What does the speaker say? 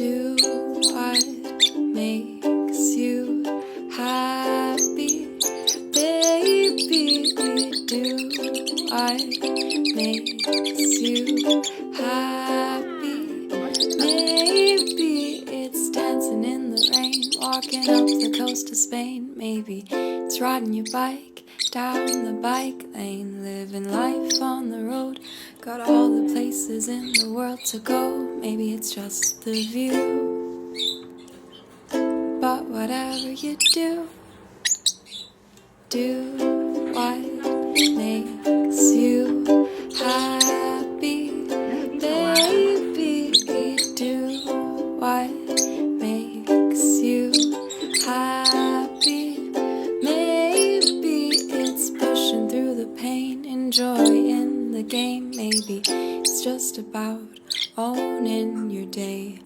Do what makes you happy, baby. Do what makes you happy. Maybe it's dancing in the rain, walking up the coast of Spain. Maybe it's riding your bike down the bike lane, living life on the road. Got all the places in the world to go. Maybe it's just the view. But whatever you do, do